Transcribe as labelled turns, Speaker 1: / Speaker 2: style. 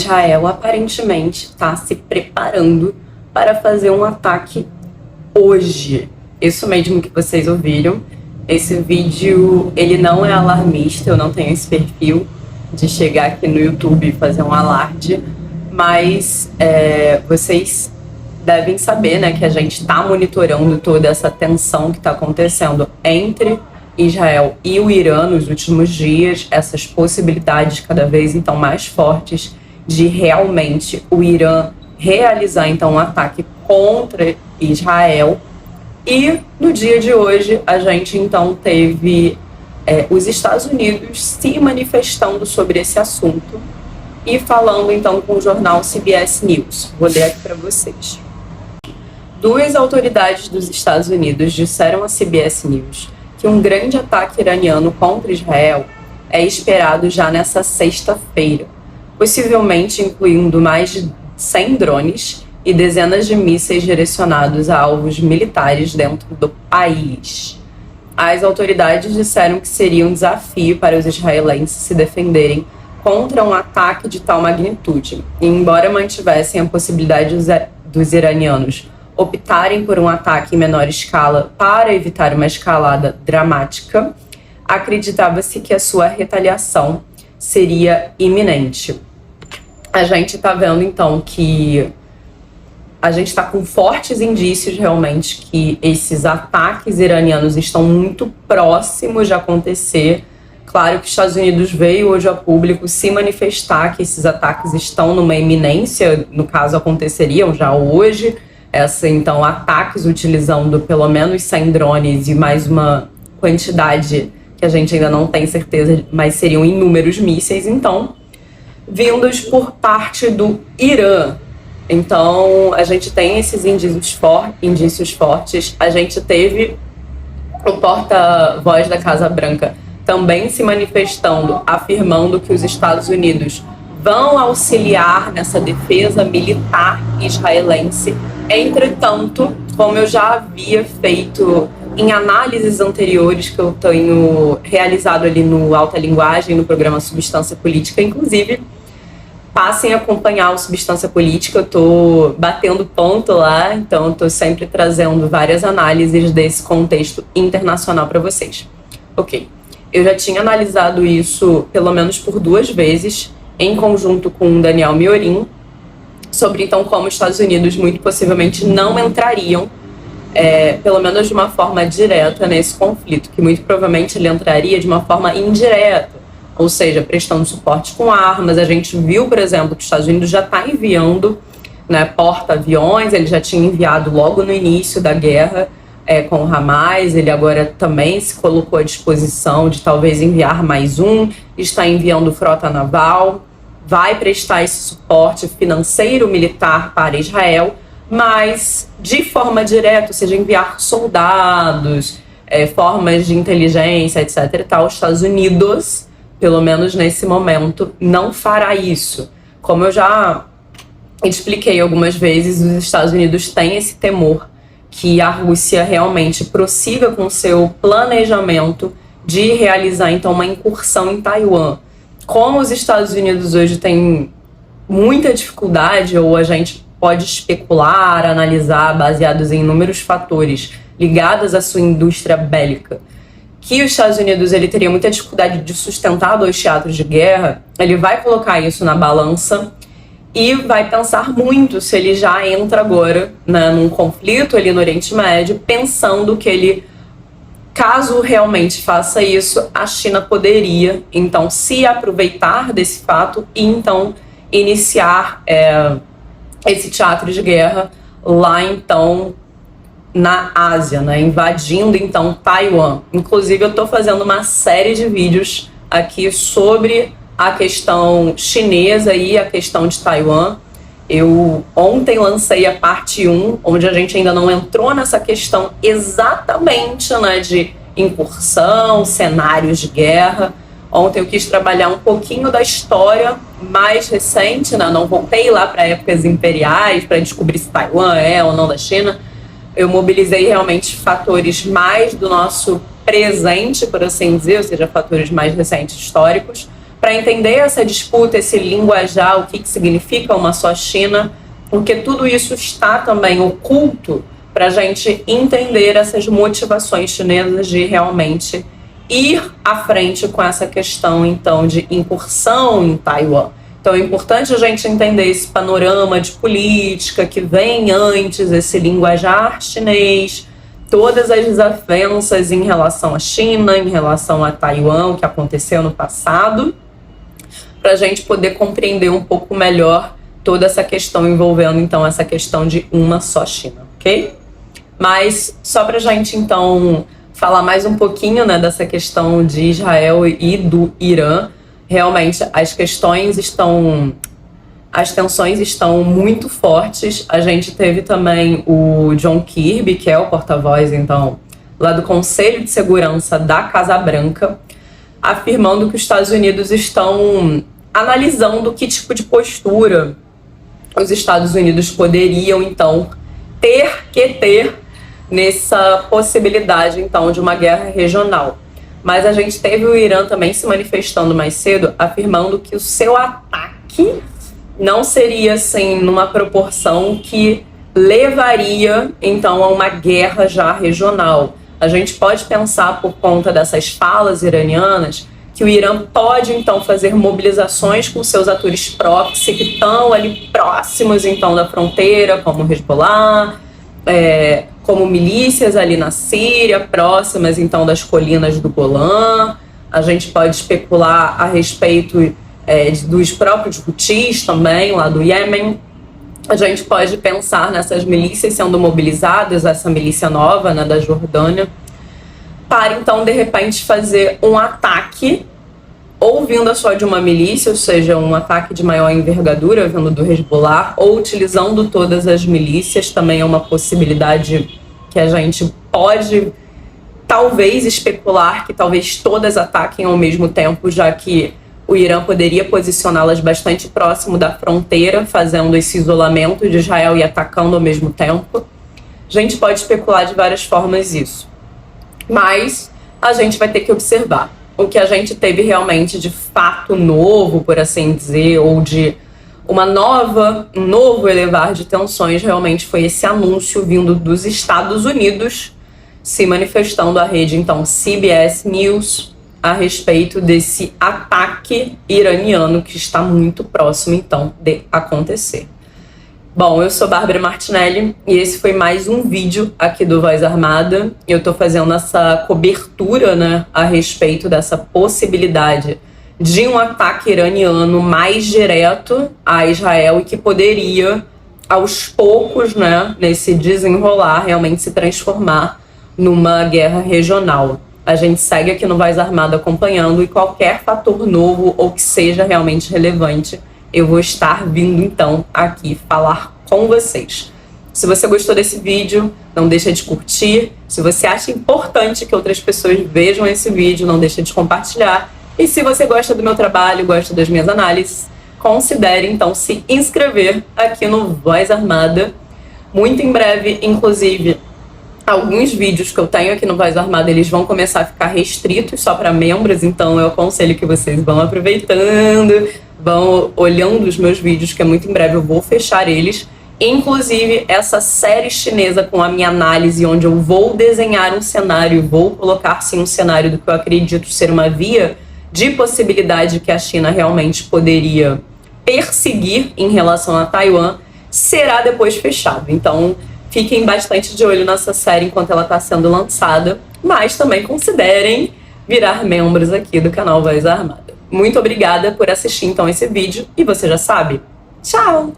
Speaker 1: Israel aparentemente está se preparando para fazer um ataque hoje. Isso mesmo que vocês ouviram. Esse vídeo, ele não é alarmista, eu não tenho esse perfil de chegar aqui no YouTube e fazer um alarde, mas vocês devem saber, né, que a gente está monitorando toda essa tensão que está acontecendo entre Israel e o Irã nos últimos dias, essas possibilidades cada vez então mais fortes de realmente o Irã realizar então um ataque contra Israel. E no dia de hoje a gente então teve os Estados Unidos se manifestando sobre esse assunto e falando então com o jornal CBS News. Vou ler aqui para vocês. Duas autoridades dos Estados Unidos disseram à CBS News que um grande ataque iraniano contra Israel é esperado já nessa sexta-feira, possivelmente incluindo mais de 100 drones e dezenas de mísseis direcionados a alvos militares dentro do país. As autoridades disseram que seria um desafio para os israelenses se defenderem contra um ataque de tal magnitude, e embora mantivessem a possibilidade dos iranianos optarem por um ataque em menor escala para evitar uma escalada dramática, acreditava-se que a sua retaliação seria iminente. A gente está vendo, então, que a gente está com fortes indícios, realmente, que esses ataques iranianos estão muito próximos de acontecer. Claro que os Estados Unidos veio hoje a público se manifestar que esses ataques estão numa iminência, no caso, aconteceriam já hoje. Então, ataques utilizando pelo menos 100 drones e mais uma quantidade que a gente ainda não tem certeza, mas seriam inúmeros mísseis, então, vindos por parte do Irã. Então, a gente tem esses indícios fortes. A gente teve o porta-voz da Casa Branca também se manifestando, afirmando que os Estados Unidos vão auxiliar nessa defesa militar israelense. Entretanto, como eu já havia feito em análises anteriores que eu tenho realizado ali no Alta Linguagem, no programa Substância Política, inclusive, passem a acompanhar o Substância Política, eu estou batendo ponto lá, então eu estou sempre trazendo várias análises desse contexto internacional para vocês. Ok, eu já tinha analisado isso pelo menos por 2 vezes, em conjunto com o Daniel Miorin, sobre então como os Estados Unidos muito possivelmente não entrariam, pelo menos de uma forma direta, nesse conflito, que muito provavelmente ele entraria de uma forma indireta, ou seja, prestando suporte com armas. A gente viu, por exemplo, que os Estados Unidos já está enviando, né, porta-aviões, ele já tinha enviado logo no início da guerra com o Hamas, ele agora também se colocou à disposição de talvez enviar mais um, está enviando frota naval, vai prestar esse suporte financeiro militar para Israel, mas de forma direta, ou seja, enviar soldados, formas de inteligência, etc. e tal, os Estados Unidos, pelo menos nesse momento, não fará isso. Como eu já expliquei algumas vezes, os Estados Unidos têm esse temor que a Rússia realmente prossiga com seu planejamento de realizar, então, uma incursão em Taiwan. Como os Estados Unidos hoje têm muita dificuldade, ou a gente pode especular, analisar, baseados em inúmeros fatores ligados à sua indústria bélica, que os Estados Unidos ele teria muita dificuldade de sustentar 2 teatros de guerra, ele vai colocar isso na balança e vai pensar muito se ele já entra agora, né, num conflito ali no Oriente Médio, pensando que ele, caso realmente faça isso, a China poderia, então, se aproveitar desse fato e, então, iniciar esse teatro de guerra lá, então, na Ásia, né, invadindo, então, Taiwan. Inclusive, eu estou fazendo uma série de vídeos aqui sobre a questão chinesa e a questão de Taiwan. Eu ontem lancei a parte 1, onde a gente ainda não entrou nessa questão exatamente, né, de incursão, cenários de guerra. Ontem eu quis trabalhar um pouquinho da história mais recente, né? Não voltei lá para épocas imperiais para descobrir se Taiwan é ou não da China. Eu mobilizei realmente fatores mais do nosso presente, por assim dizer, ou seja, fatores mais recentes históricos, para entender essa disputa, esse linguajar, o que significa uma só China, porque tudo isso está também oculto para a gente entender essas motivações chinesas de realmente ir à frente com essa questão, então, de incursão em Taiwan. Então é importante a gente entender esse panorama de política que vem antes, esse linguajar chinês, todas as desavenças em relação à China, em relação a Taiwan, o que aconteceu no passado, para a gente poder compreender um pouco melhor toda essa questão envolvendo, então, essa questão de uma só China, ok? Mas só para a gente, então, falar mais um pouquinho, né, dessa questão de Israel e do Irã, realmente as tensões estão muito fortes. A gente teve também o John Kirby, que é o porta-voz, então, lá do Conselho de Segurança da Casa Branca, afirmando que os Estados Unidos estão analisando que tipo de postura os Estados Unidos poderiam, então, ter nessa possibilidade, então, de uma guerra regional. Mas a gente teve o Irã também se manifestando mais cedo, afirmando que o seu ataque não seria, assim, numa proporção que levaria, então, a uma guerra já regional. A gente pode pensar, por conta dessas falas iranianas, que o Irã pode, então, fazer mobilizações com seus atores proxy que estão ali próximos, então, da fronteira, como o Hezbollah, como milícias ali na Síria, próximas, então, das colinas do Golã. A gente pode especular a respeito dos próprios Houthis também, lá do Iêmen. A gente pode pensar nessas milícias sendo mobilizadas, essa milícia nova, né, da Jordânia, para, então, de repente, fazer um ataque, ou vinda só de uma milícia, ou seja, um ataque de maior envergadura, vindo do Hezbollah, ou utilizando todas as milícias, também é uma possibilidade que a gente pode, talvez, especular que talvez todas ataquem ao mesmo tempo, já que o Irã poderia posicioná-las bastante próximo da fronteira, fazendo esse isolamento de Israel e atacando ao mesmo tempo. A gente pode especular de várias formas isso. Mas a gente vai ter que observar. O que a gente teve realmente de fato novo, por assim dizer, ou de um novo elevar de tensões, realmente foi esse anúncio vindo dos Estados Unidos, se manifestando à rede, então, CBS News, a respeito desse ataque iraniano que está muito próximo, então, de acontecer. Bom, eu sou Bárbara Martinelli e esse foi mais um vídeo aqui do Voz Armada. Eu tô fazendo essa cobertura, né, a respeito dessa possibilidade de um ataque iraniano mais direto a Israel e que poderia, aos poucos, né, nesse desenrolar, realmente se transformar numa guerra regional. A gente segue aqui no Voz Armada acompanhando e qualquer fator novo ou que seja realmente relevante, eu vou estar vindo, então, aqui falar com vocês. Se você gostou desse vídeo, não deixa de curtir. Se você acha importante que outras pessoas vejam esse vídeo, não deixa de compartilhar. E se você gosta do meu trabalho, gosta das minhas análises, considere, então, se inscrever aqui no Voz Armada. Muito em breve, inclusive, alguns vídeos que eu tenho aqui no Voz Armada, eles vão começar a ficar restritos só para membros, então eu aconselho que vocês vão aproveitando, vão olhando os meus vídeos, que muito em breve eu vou fechar eles. Inclusive, essa série chinesa com a minha análise, onde eu vou desenhar um cenário, vou colocar sim um cenário do que eu acredito ser uma via de possibilidade que a China realmente poderia perseguir em relação a Taiwan, será depois fechado. Então, fiquem bastante de olho nessa série enquanto ela está sendo lançada, mas também considerem virar membros aqui do canal Voz Armada. Muito obrigada por assistir, então, esse vídeo, e você já sabe, tchau!